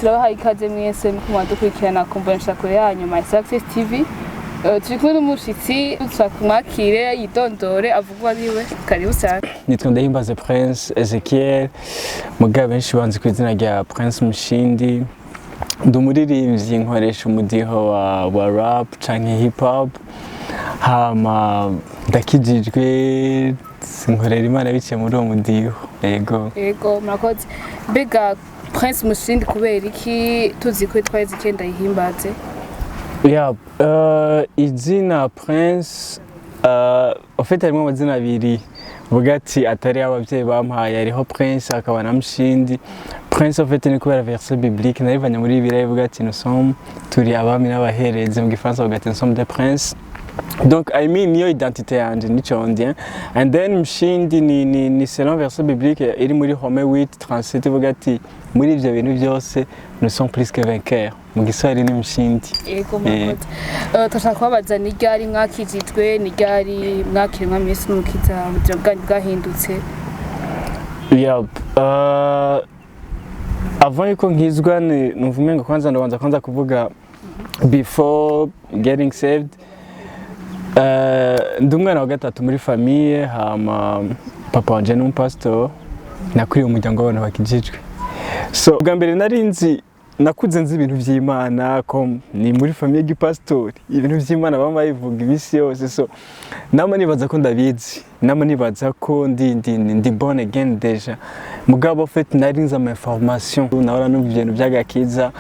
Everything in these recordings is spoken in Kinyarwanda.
turabahaye ikaze mwese mukumva dukurikirana ku mboneshakure yanyu My Success TV. Turi kumwe n'umushitsi twakumwakire yidondore avugwa ariwe. Karibu cyane. Nitwa Ndahimbaze Prince Ezekiel, mugabo benshi banzi ku izina rya Prince Mushindi. Ndi umuririmbyi nkoresha umudiho wa rap canke hip hop. Hama ndakijijwe sinkorera Imana biciye muri uwo mudiho. Yego murakoze. Mbega Prince Mushindi kubera iki tuzi ko twari zikenda yihimbaze? Izina Prince ufite harimo amazina abiri vuga ati atari abavyeyi bampaye ariho Prince akaba na Mushindi. Prince ufite ni kubera verset biblique narivanye muri Bibiliya ivuga ati nous sommes turi abami n'abaherezi mu gifaransa bavuga ati nous sommes des princes. Donc I mean niyo identité yanje nico ndien. And then Mushindi ni selon verset biblique iri muri Romains 8:37 ivuga ati muri ivyo bintu byose nous sommes plus que vainqueurs. Mu Giswahili ni Mushindi. Yego murakoze. Tashaka kubabaza ni ryari mwakijijwe, ni ryari mwakiri nka Yesu n'umukiza mu byo bwahindutse? Avant yuko nkizwa numva kwanza ndabanza kuvuga before getting saved. Ndi umwana wa gatatu muri famille, hama papa wanje ni umupastor, nakuriye umuryango w'abantu bakijijwe. So bwa mbere nakuze nzi ibintu vy'Imana ko ni muri famille y'igipastori, ibintu vy'Imana baba bayivuga imisi yose. So nama nibaza ko ndabizi, nama nibaza ko ndi born again deja. Mugabo fait narinza ama information nahora numva ibintu by'agakiza.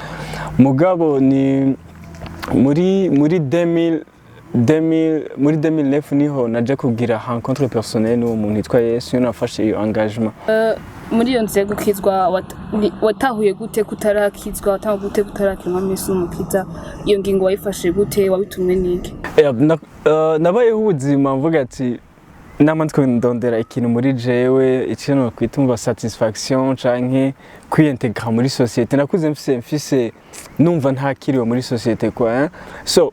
Mugabo ni muri 2009 niho naje kugira rencontre personnelle n'uwo muntu yitwa Yesu, nafashe iyo engagement. Muri iyo nzira gukizwa watahuye gute kutarakizwa, watahuye gute kutarakirwa Yesu n'umukiza? Iyo ngingo wayifashe gute, wabitumwe n'iki? Nabayeho ubuzima mvuga ati nama ndondera ikintu muri jewe, ikintu kwitumva satisfaction canke kwiyintegra muri societe. Nakuze mfise numva ntakiriwe muri societe kwa. So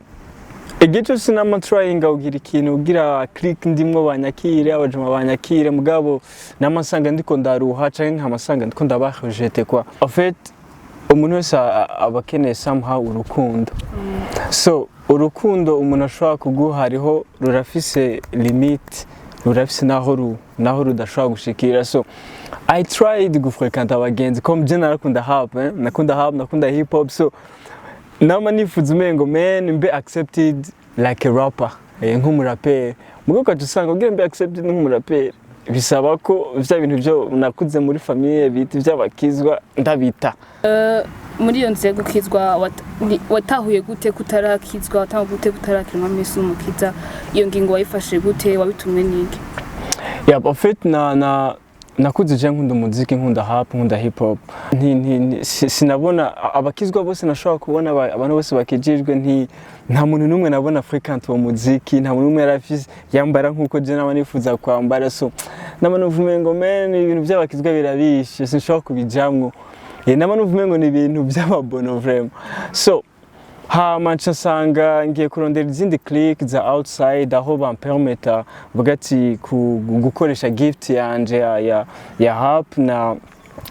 igice sinama trying ugira ikintu ugira click ndimwo banyakire abajuma banyakire, mugabo namasanga ndiko ndaruha canke nkamasanga ndiko ndabahejete kwa. En fait umuntu wese abakeneye somehow urukundo. So urukundo umuntu ashobora kuguha hariho rurafise limite, rurafise naho rudashobora gushikira. So I tried gufrequenta abagenzi comme je narakunda rap, nakunda hip hop. So nama nifuza umengo mbe accepted like a rapper, nk'umuraperi. Mugo kacu usanga ugira mbe accepted nk'umuraperi bisaba ko vya bintu byo nakuze muri famille biti by'abakizwa ndabita. Muri iyo nzira gukizwa watahuye gute kutarakizwa, watahuye gute kutarakirwa Yesu n'umukiza? Iyo ngingo wayifashe gute, wabitumwe n'iki? En fait nakuze je nkunda umuziki, nkunda rap, nkunda hip hop. Sinabona abakizwa bose nashobora kubona abantu bose bakijijwe, nta muntu numwe nabona frequent uwo muziki, nta muntu numwe yarafise yambara nkuko je naba nifuza kwambara. So nama nuvumengo ibintu by'abakizwa birabishe, sinshobora kubijamwo. Nama nuvumengo ni ibintu by'ababono vraiment. So hama nsanga ngiye kurondera izindi click za outside aho bampermeta vuga ati gukoresha gift yanje ya rap. Na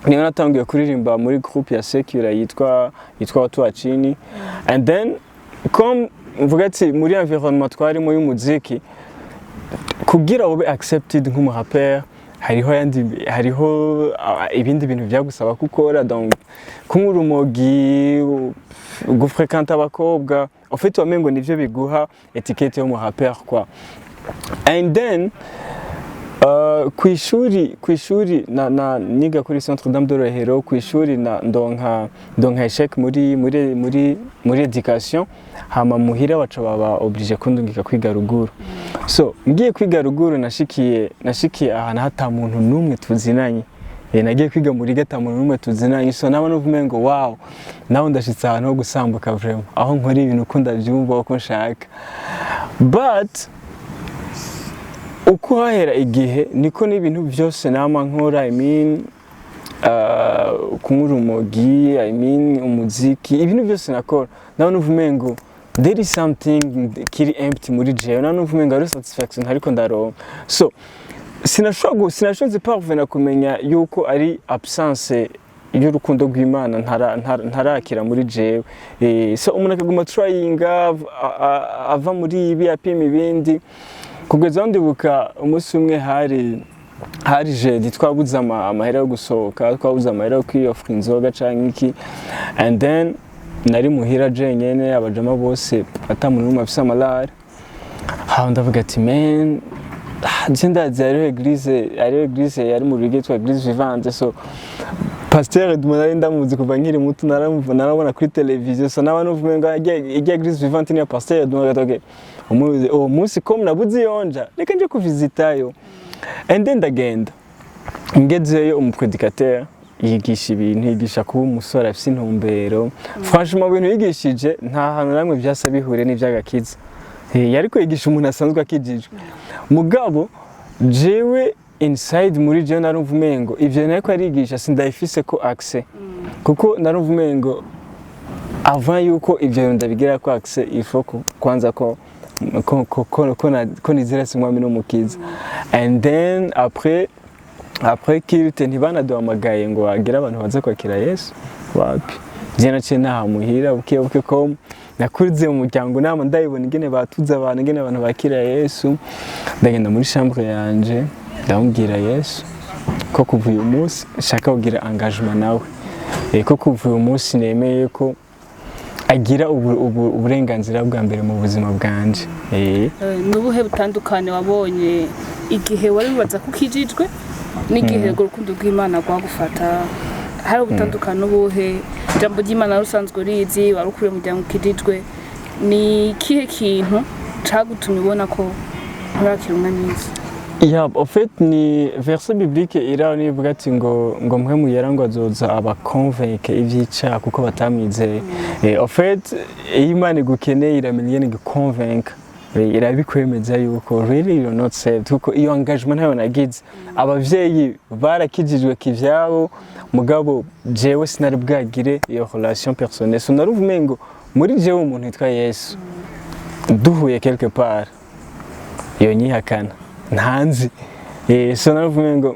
niyo natangiye kuririmba muri groupe ya Secure yitwa watu wa chini. And then comme vuga ati muri environnement twarimo y'umuziki kugira ube accepted nk'umurapper hariho ibindi bintu byagusaba gukora, donc kumurumogi gufrequenta abakobwa. En fait wamengo nivyo biguha etiquette yo mu rapper quoi. And then kwishuri na niga kuri Centre d'Âme de Rohero, kwishuri na ndonka échec muri education. Hama muhira baca baba oblige kundungika kwiga ruguru. So ngiye kwiga ruguru nashikiye ahantu hata muntu numwe tuzinanye. Nagiye kwiga muri gata muntu numwe tuzinanye. So naba nuvumengo wow, naho ndashitse ahantu ho gusambuka vraiment, aho nkora ibintu ukunda byumva uko nshaka. But uko hahera igihe niko n'ibintu byose nama nkora, I mean kumurumogi, I mean umuziki, ibintu byose nakora naba nuvumengo there is something kiri empty muri jewe, naba nuvumengo ari satisfaction ariko ndaronka. So sinashoboye parvenir kumenya yuko ari absence y'urukundo rw'Imana ntarakira muri jewe. So umuntu akaguma tryinga ava muri ibi apima ibindi kugeza ndibuka umunsi umwe hari jeudi twabuze amahera yo gusohoka, twabuze amahera yo kwiyofra inzoga canke iki, and then nari muhira jenyene abajama bose atamuntu n'umwe afise amalari. Ndavuga ati man ndazi ariyo eglise yari mu rugo yitwa Eglise Vivante, so pasteur nari ndamuzi kuva nkiri muto, narabona kuri televiziyo, so n'abantu bavuga ngo ijya Eglise Vivante ni pasteur, ndavuga ati uwo munsi ko nabuze yonja reka nje kuvizitayo. And then ndagenda ngezeyo umupredikateur yigisha ibintu, yigisha kuba umusore afise intumbero. Franchement ibintu yigishije nta hantu namwe byasa bihure n'ivyagakiza. Yariko yigisha umuntu asanzwe akijijwe. Mugabo jewe inside muri je narumva umengo ivyo nariko arigisha sindayifise ko access, kuko narumva umengo avant yuko ivyo ndabigira ko access ifoko kwanza ko nizera simwami n'umukiza. And then après kirite ntibanaduhamagaye ngo agira abantu baza kwakira Yesu wapi. Je naciye nahamuhira buke ko nakurize mu muryango nama ndayibona ingene batuza abantu, ingene abantu bakira Yesu. Ndagenda muri chambre yanje ndamubwira Yesu ko kuva uyu munsi shaka kugira engagement nawe, ko kuva uyu munsi nemeye ko agira uburenganzira bwa mbere mu buzima bwanje. Nubuhe butandukane wabonye igihe wari wibaza ko ukijijwe n'igihe urukundo rw'Imana rwagufata? Hari ubutandukane ubuhe? Ijambo ry'Imana rusanzwe rizi, wari ukuriye umuryango ukijijwe, ni kihe kintu cagutumye ubona ko nturakira umwamizi? En fait ni verset biblique iraho nivuga ati ngo mpwemu yera ngo azoza abaconvaincre ivyica kuko batamwizeye. En fait Imana igukeneye iramenya ingene iguconvaincre, irabikwemeza yuko really you're not saved, kuko iyo engagement ntayo nagize. Abavyeyi barakijijwe kivyabo, mugabo jewe sinari bwagire iyo relation personnelle. So naruvuga umengo muri jewe umuntu yitwa Yesu duhuye quelque part iyo nyihakana ntanzi. So naruvuga ngo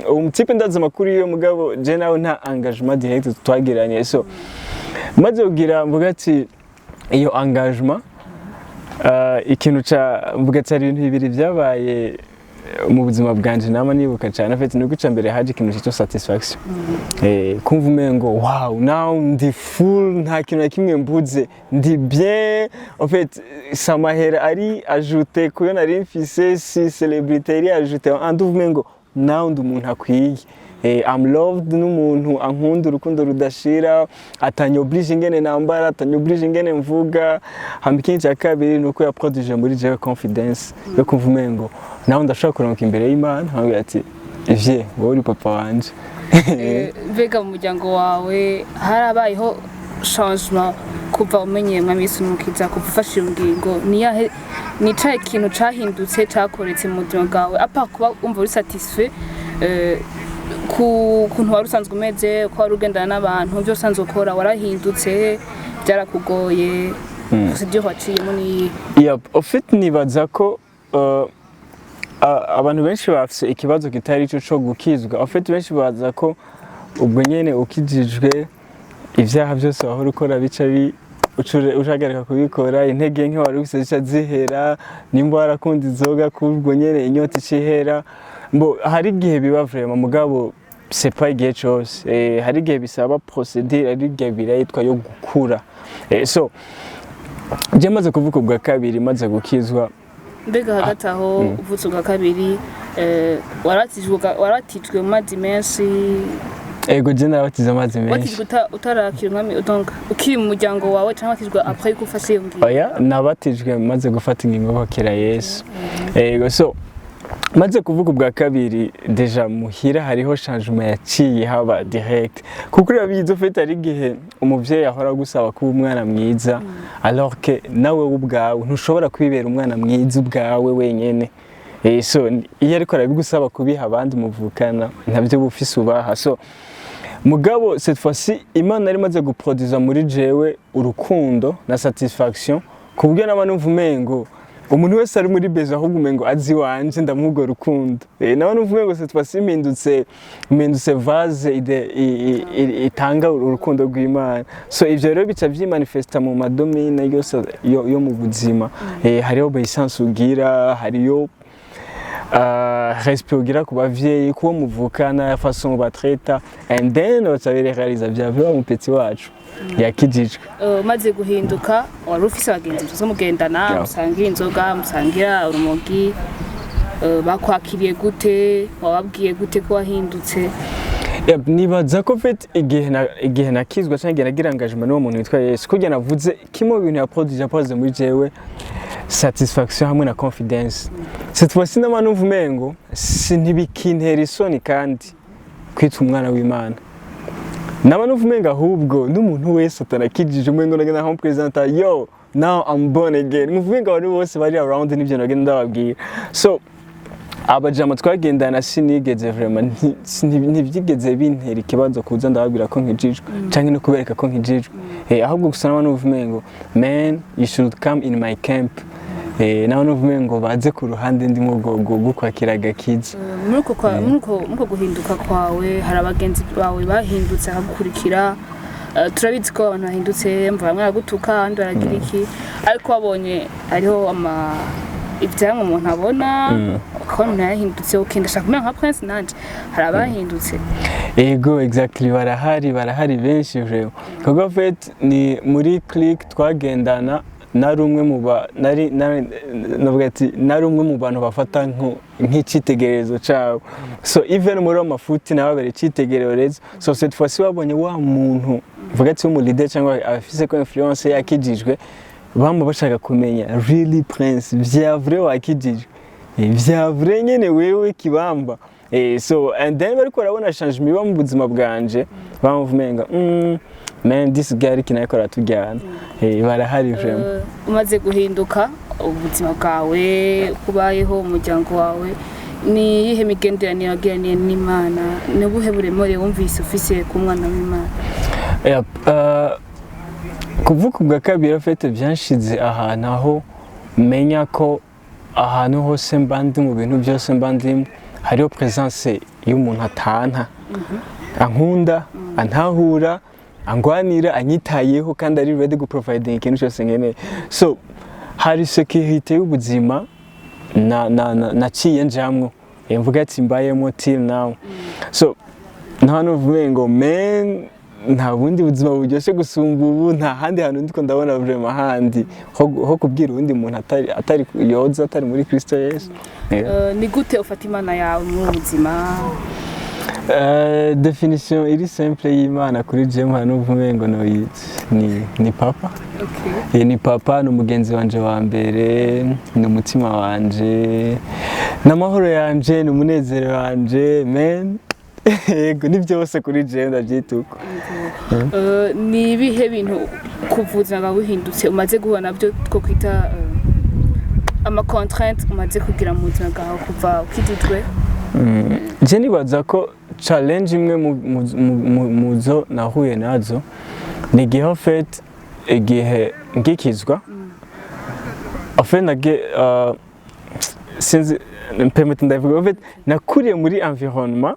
umutipe ndaza makuru iyo mugabo je nawe nta engagement direct twagiranye. So maze kugira mvuga ati iyo engagement ikintu ca mvuga ati ari ibintu bibiri byabaye mu buzima bwanje nama nibuka cyane. Afite nuko ica mbere haje ikintu cyo satisfaction, kumva umengo wow now ndi full, nta kintu na kimwe mbuze, ndi bien. En fait samahera ari ajouté kuyo nari mfise, si célébrité ari ajouté, anduva umengo now ndi umuntu akwiye. I'm loved n'umuntu ankunda urukundo rudashira, atanyoblige ingene nambara, atanyoblige ingene mvuga. Ikindi cya kabiri nuko yaproduije muri jewe confidence yo kumva umengo nawe ndashaka kuronka imbere y'Imana, nkavuga ati ivye wowe uri papa wanje. Mbega mu muryango wawe harabayeho changement kuva umenyeye mwami Yesu n'umukiza, kuva ufashe ingingo? Ni cahe ikintu cahindutse cakoretse mu buzima bwawe apa kuba umva uri satisfait kuntu wari usanzwe umeze, ko wari ugendana n'abantu, byo usanzwe ukora warahindutse, byarakugoye? Ibyo waciyemo ni en fait nibaza ko abantu benshi bafise ikibazo kitari cyo cyo gukizwa. En fait benshi baza ko ubwo nyene ukijijwe ivyaha byose wahora ukora bica ushagarika kubikora, intege nke wari ufise zihera, nimba warakunda inzoga kubwo nyene inyota icihera. Hari igihe biba vraiment mugabo c'est pas igihe cyose. Hari igihe bisaba procédure, hari igihe birayitwa yo gukura. So je maze kuvuka ubwa kabiri, maze gukizwa. Mbega hagati aho uvutse ubwa kabiri waratijwe mu mazi menshi? Ego je narabatize amazi menshi. Watijwe utarakira umwami, donc ukiri mu muryango wawe cyangwa watijwe après ko ufashe iyo ngingo? Oya, nabatijwe maze gufata ingingo kwakira Yesu. Ego so maze kuvuga ubwa kabiri deja muhira hariho changement yaciye haba direct, kuko urabizi ufite ari gihe umuvyeyi ahora gusaba kuba umwana mwiza, alors que nawe ubwawe ntushobora kwibera umwana mwiza ubwawe wenyene. So iyo ariko arabigusaba kubiha abandi muvukana ntabyo bufise ubaha. So mugabo cette fois-ci Imana ari maze guproduza muri jewe urukundo na satisfaction, kubwo n'abantu mvumengo umuntu wese ari muri bezo ahubwo umengo azi wanje ndamugo rukundo nawe nuvume ngo se impindutse vase itanga urukundo rw'Imana. So ivyo rero bica vyimanifesta mu madomine yose yo mu buzima. Hariho obedience ugira, hariyo respect ugira ku bavyeyi, kuba muvukana, façon batreta, and then ucabirealiza vyavuye mu peti wacu yakijijwe. Maze guhinduka wari ufise abagenzi tuzo mugendana musangira inzoga, musangira urumogi, bakwakiriye gute, wababwiye gute ko wahindutse? Nibaza ko fait igihe nakizwa cyangwa igihe nagira engagement n'uwo muntu witwa Yesu, kugira navuze kimwe mu bintu yaproduce muri jewe satisfaction hamwe na confidence. Cette fois-ci n'abantu uvumengo ntibikintera isoni kandi kwita umwana w'Imana. N'abantu uvumenga ahubwo n'umuntu wese atanakijije umengo nagenda nko presenter yo now I'm born again. Muvumenga abantu bose bari around n'ibyo nagenda ndababwira. So abajama twagendana sinigeze vraiment ntibyigeze bintera ikibazo kuza ndababwira ko nkijijwe cyangwa no kubereka ko nkijijwe. Ahubwo gusa n'abantu uvumengo man you should come in my camp. Nawe nuvumengo baze ku ruhande ndimo gukwakira gakiza. Muko guhinduka kwawe hari abagenzi bawe bahindutse akagukurikira. Turabizi ko abantu bahindutse mva bamwe aragutuka abandi baragira iki, ariko wabonye hariho ivyamwe umuntu abona ko umuntu yahindutse ukenda shaka kumenya nka Prince nanje hari abahindutse. Ego exactly barahari benshi vraiment. Koko fait ni muri click twagendana narumwe mu bantu bafata nk'icitegererezo cyawo. So even muri amafuti nababere icitegererezo. So cette fois-ci wabonye wa muntu vuga ati mu leader cyangwa afise ko influence yakijijwe, bamwe bashaka kumenya really Prince vya vrai wakijijwe, vya vrai nyene wewe kibamba. So and then bariko barabona changement mu buzima bwanje, bamuvumenga man this guy kinayikora tujyana. Barahari vraiment. Umaze guhinduka ubuzima bwawe, kubayeho umuryango wawe, ni yihe migenderanire wagiraniye n'Imana, ni buhe buremore wumvise ufise ku mwana w'Imana? Kuvuga ubwa kabiri afite byanshize ahantu aho menya ko ahantu hose mbandi mu bintu byose mbandimo hariho presence y'umuntu atanta, ankunda, antahura, angwanira, anyitayeho kandi ari ready go providing ikintu cyose nkeneye. So hari security y'ubuzima naciye njamwo, mvuga ati mbayemo till now. So nta nuvumengo man nta bundi buzima buryoshye gusumba ubu, nta handi hantu ndiko ndabona vraiment handi ho kubwira undi muntu atari yoza atari muri Kristo Yesu. Ni gute ufata Imana yawe mu buzima? Definition iri simple y'Imana kuri Jemu hano uvumengo no ni papa. Okay. Ni papa, n'umugenzi wanje wa mbere, n'umutima wanje, n'amahoro yanje, n'umunezero wanje, man. Yego ni byose kuri Jemu ndabyituko. Ni bihe bintu kuvuza ngahindutse umaze guhura nabyo two kwita ama contraintes umaze kugira mu buzima bwawe kuva ukijijwe? Je nibaza ko challenge imwe muzo nahuye nazo ni gihe fait igihe ngikizwa afin nage sinzi permettre ndavuga fait nakuriye muri environnement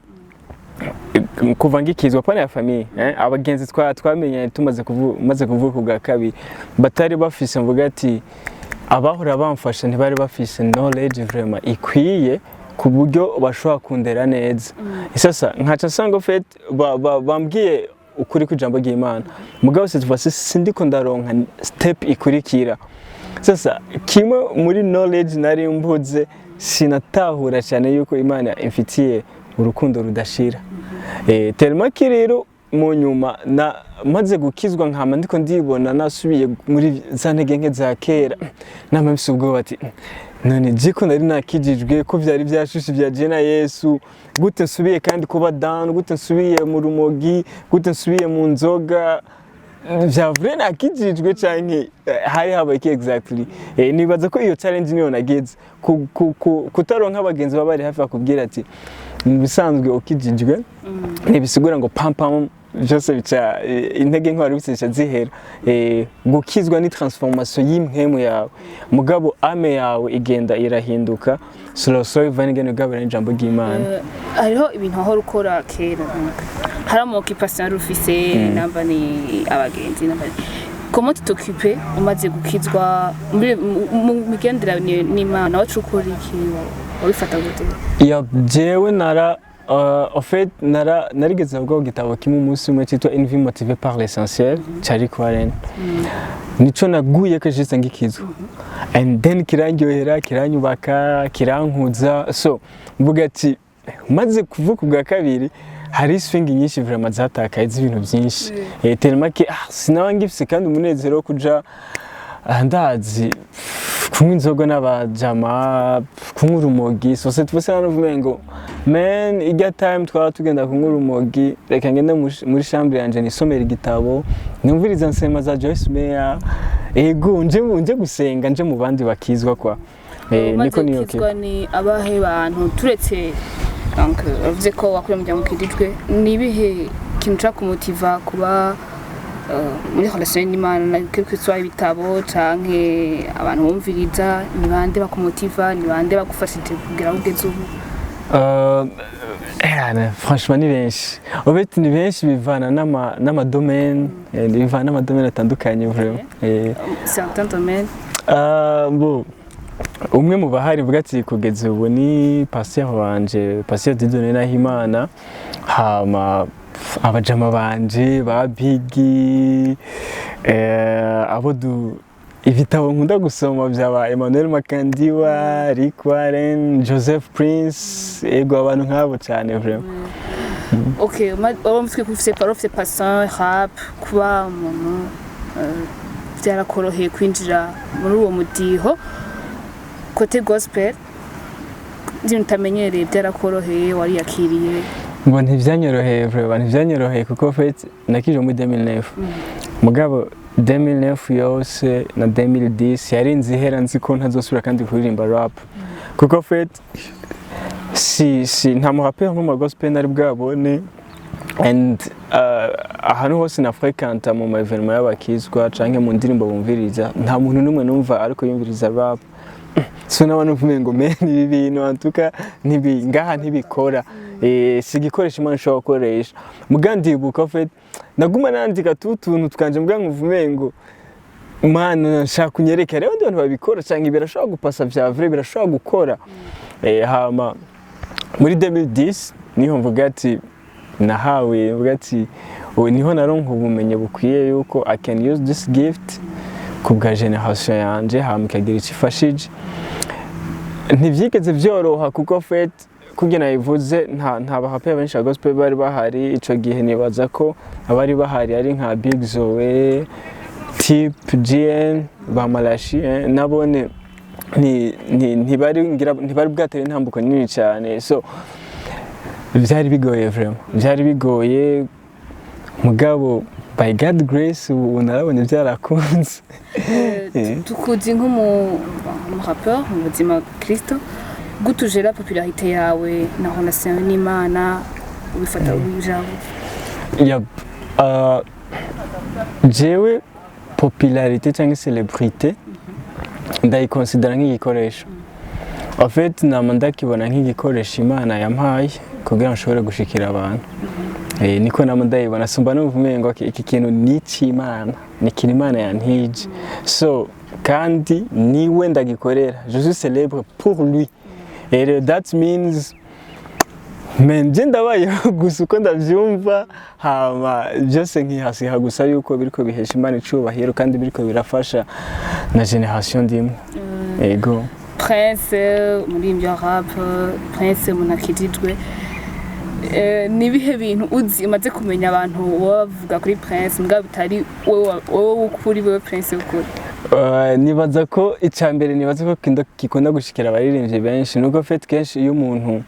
kuva ngikizwa pana ya famille abagenzi twamenye tumaze kuvuka ubwa kabiri batari bafise mvuga ati abahora bamfasha ntibari bafise knowledge vraiment ikwiye ku buryo bashobora kundera neza. Sasa nkaca nsanga fait bambwiye ukuri kwijambo ry'Imana, mugabo cette fois sindiko ndaronka step ikurikira. Sasa kimwe muri knowledge nari mbuze sinatahura cyane yuko Imana imfitiye urukundo rudashira. Tellement ki rero mu nyuma na maze gukizwa nkama ndiko ndibona nasubiye muri za ntege nke za kera, namamse ubwo bati none jiko nari nakijijwe ko byari byashushe bya Jena Yesu, gute nsubiye kandi kuba down, gute nsubiye mu rumogi, gute nsubiye mu nzoga, bya vrai nakijijwe canke hari habaye ki exactly. Nibaza ko iyo challenge niyo nageze kutaronka abagenzi babari hafi akubwira ati bisanzwe ukijijwe ntibisigura ngo pam byose bica intege nke wari ufite zihera gukizwa ni transformation y'impwemu yawe mugabo ame yawe igenda irahinduka slow vanigene gabara n'ijambo ry'Imana hariho ibintu aho rukora kera hari amokipation rufise namba ni abagenzi namba comment t'occuper umaze gukizwa mu migendera n'Imana wacu ukora iki wabifata gute ya jewe nara en fait narigeze avuga gitabo kimwe umunsi umwe cyitwa Une vie motivée par l'essentiel cyari Warren nico naguye ko jise ngikizwa and then kirangyohera kiranyubaka kirankuza so mvuga ati maze kuvuka bwa kabiri hari swing nyinshi vraiment zatakaye z'ibintu byinshi tellement que sinabangifise kandi umunezero kuja ndazi kunywa inzoga n'abajama kunywa urumogi so c'est pour ça ngo man ijya time twara tugenda kunywa urumogi reka ngende muri chambre yanje nisomera igitabo numviriza nsema za Joyce Meyer ego nje gusenga nje mu bandi bakizwa kwa niko niyo kizwa ni abahe bantu turetse donc uvuze ko wakure mu kijijwe nibihe kintu ca kumutiva kuba muri relation n'Imana na quelque soit ibitabo canke abantu bumviriza ni bande bakumotiva ni bande bagufashije kugira ugeze ubu franchement ni benshi obeti ni benshi bivana n'ama domaine bivana n'ama domaine atandukanye vraiment certains domaines bon umwe mu bahari vuga ati kugeza ubu ni pasteur wanje pasteur Dieudonné Nahimana hama abajama banje ba Bigi abo ibitabo nkunda gusoma byaba Emmanuel Makandiwa, Rick Warren, Joseph Prince ego abantu nkabo cyane vraiment okay wamutwe kufise parofite passant rap kuba umuntu byarakoroheye kwinjira muri uwo mudiho kote gospel ntamenyereye byarakoroheye wari yakiriye ngo ntivyanyoroheye vraiment ntivyanyoroheye kuko fait nakije muri 2009 mugabo 2009 yose na 2010 yari nzihera nzi ko ntazosubira kandi kuririmba rap kuko fait si nta murapper mu gospel nari bwabone and ahantu hose na fréquente mu ma événement y'abakizwa canke mu ndirimbo bumviriza nta muntu numwe numva ariko yumviriza rap so n'abantu vume ngo men ibi bintu antuka ngaha ntibikora sigikoresha Imana shobora gukoresha mugandibuka fait naguma nandika tuntu tukanje mbwa nkuvume ngo Mana nshaka kunyereka rero ndi abantu babikora cyangwa birashobora gupasa vya vrai birashobora gukora hama muri 2010 niho mvuga ati nahawe mvuga ati niho naronka ubumenye bukwiye yuko I can use this gift kubwa generation yanje hama kagira ikifashije ntivyigeze vyoroha kuko fait kugira yivuze nta bahape benshi gospel bari bahari ico gihe nibaza ko abari bahari ari nka Big Zoe Tip GN bamalashi nabone ntibari bwatere intambuko nini cyane so byari bigoye vraiment byari bigoye mugabo by God grace ubu narabonye byarakunze tukuzi nk'umu rappeur mu buzima Kristo gutuje la popularité yawe na relation n'Imana ubifata ubijabo jewe popularité cyangwa célébrité ndayiconsidera nk'igikoresho en fait namanda kibona nk'igikoresho Imana yampaye kugira ngo nshobore gushikira abantu niko namanda yibona sumba n'uvume ngo iki kintu ni cy'Imana ni Imana yantije so kandi niwe ndagikorera je suis célèbre pour lui et that means menje ndabayeho gusa uko ndavyumva hama byose nkihasiha gusa yuko biriko bihesha Imana icubahiro kandi biriko birafasha na generation ndimo ego Prince muri ibyo rap Prince munakijijwe nibihe bintu uzi umaze kumenya abantu bavuga kuri Prince mbwa bitari wowe ukuri wewe Prince ukuri nibaza ko icambere nibaza ko kikunda gushikira abaririmbyi benshi nuko fait kenshi iyo umuntu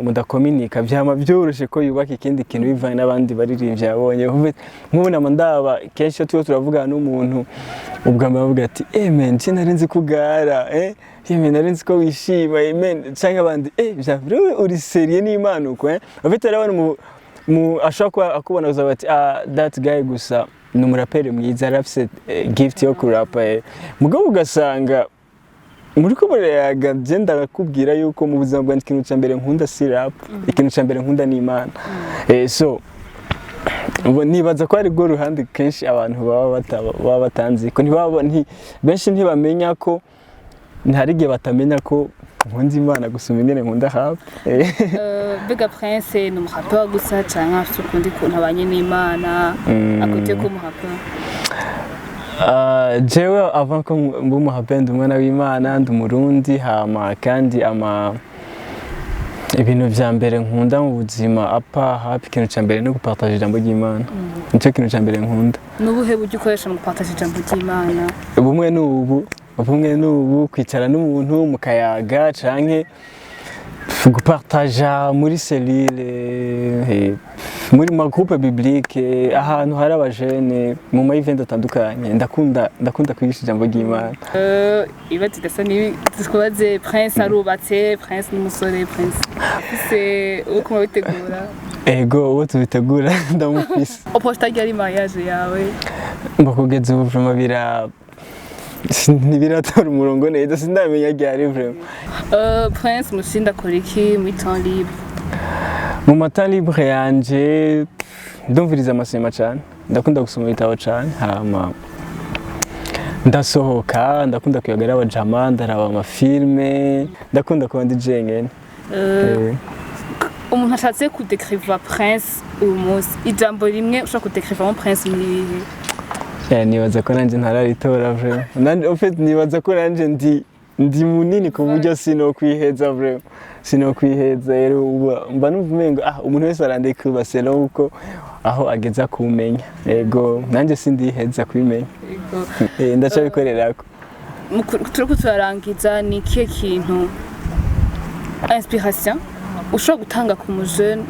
mudakominika byama byoroshe ko yubaka ikindi kintu bivanye n'abandi baririmbyi yabonye nkubona mandaba kenshi tuyo turavugana n'umuntu ubwamba bavuga ati men narinzi kugara narinzi ko wishima men cyangwa abandi bya uri seriye n'Imana uko afite abantu ashobora kuba akubona uzavuga ati that guy gusa ni umuraperi mwiza arafise gift yo kurapa mugabo ugasanga muri ko murayaga genda nakubwira yuko mu buzima bwanjye ikintu cya mbere nkunda si rap ikintu cya mbere nkunda ni Imana so nibaza ko ari rwo ruhande kenshi abantu baba batanzi ko benshi ntibamenya ko ntari igihe batamenya ko nkunda Imana gusoma ingene nkunda rap Bega Prince ni umuraperi gusa cyangwa afite ukundi kuntu abanye n'Imana akote ko umuraperi jewe avant ko mbu umuraperi ndi umwana w'Imana ndi umurundi hama kandi ibintu vya mbere nkunda mu buzima hapi ikintu cya mbere no gupartager ijambo ry'Imana nicyo kintu cya mbere nkunda n'ubuhe buryo ukoresha mu gupartager ijambo ry'Imana ubumwe n'ubu kwicara n'umuntu mukayaga canke gupartager muri selile muri ma groupe biblique ahantu hari abajene mu ma event atandukanye ndakunda kwigisha ijambo ry'Imana ibati dasa ni twaze Prince arubatse Prince n'umusore Prince afise uko bitegura ego uwo tubitegura ndamufise oposta ryari mariage yawe mbakugeze ubu vraiment ntibiratora umurongo neza sindamenya ryari vraiment Prince mushinda akora iki muri temps libre mu mata libre yanje ndumviriza amasema cyane ndakunda gusoma ibitabo cyane hama ndasohoka ndakunda kuyagara abajama ndaraba amafilme ndakunda kuba ndi jenyene umuntu ashatse kudekriva Prince uyu munsi ijambo rimwe ushaka kudekrivamo Prince ni nibaza ko nanjye ntararitora vraiment en fait nibaza ko nanjye ndi munini ku buryo sinokwiheza vraiment sinokwiheza rero mba numva umengo umuntu wese arandeka selon uko aho ageza kumenya yego nanjye sindiheza kwimenya ndacabikorerako turiko turarangiza ni ikihe kintu inspiration ushobora gutanga ku mujene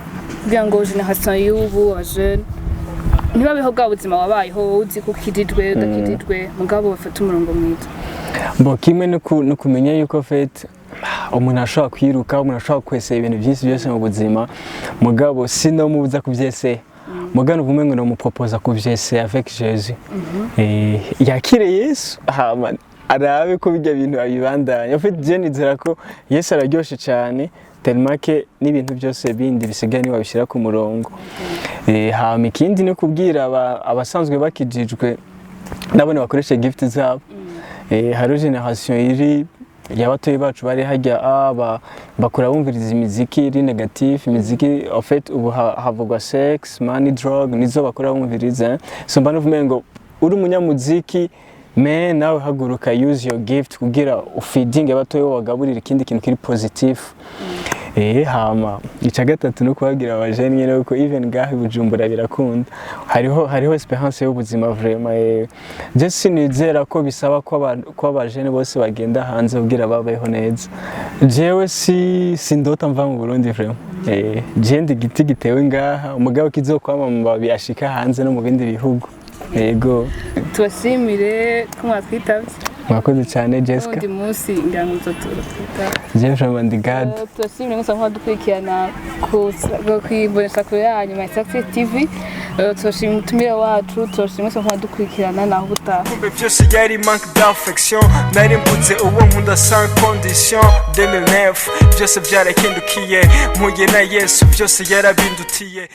kugira ngo generation y'ubu abajene ntibabeho bwa buzima wabayeho uzi ko ukijijwe udakijijwe mugabo bafata umurongo mwiza kimwe no kumenya yuko fete umuntu ashobora kwiruka umuntu ashobora kwesera ibintu byinshi byose mu buzima mugabo sinomubuza kuvyesera mugano vume ngo nomupropose kuvyesera avec Jésus yakire Yesu arabe ko bijya bintu abibandanya en fait je nizera ko Yesu araryoshe cyane tellement que n'ibintu byose bindi bisigaye ni babishira ku murongo hama ikindi no kubwira abasanzwe bakijijwe nabone bakoresha gift zabo hari generation iri y'abatoyi bacu bari hajya bakora bumviriza imiziki iri negative imiziki en fait ubu havugwa sex money drug nizo bakora bumviriza so mba nuvume ngo uri umunyamuziki nawe haguruka use your gift kugira ufeeding abatoyi wagaburira ikindi kintu kiri positive hama icya gatatu no kubagira abajene nyene uko even gahe Bujumbura birakunda hariho esperance y'ubuzima vraiment je sinizera ko bisaba ko abajene bose bagenda hanze kugira babeho neza jewe sindota mva mu Burundi vraiment je ndi giti gitewe ngaha umugabo kizokwama mu babi ashika hanze no mu bindi bihugu yego tubashimire ko mwatwitavye mwakoze cyane Jessica undi munsi ngango tutwita Jeff Mandigad tubashimire ngo samwa dukurikirana ku kwibonesha kure yanyu My Success TV tubashimire umutumire wacu tubashimire samwa dukurikirana naho gutaha byose yari manque d'affection nari mbutse uwo nkunda sans condition 2009 byose byarakindukiye muye na Yesu byose yarabindutiye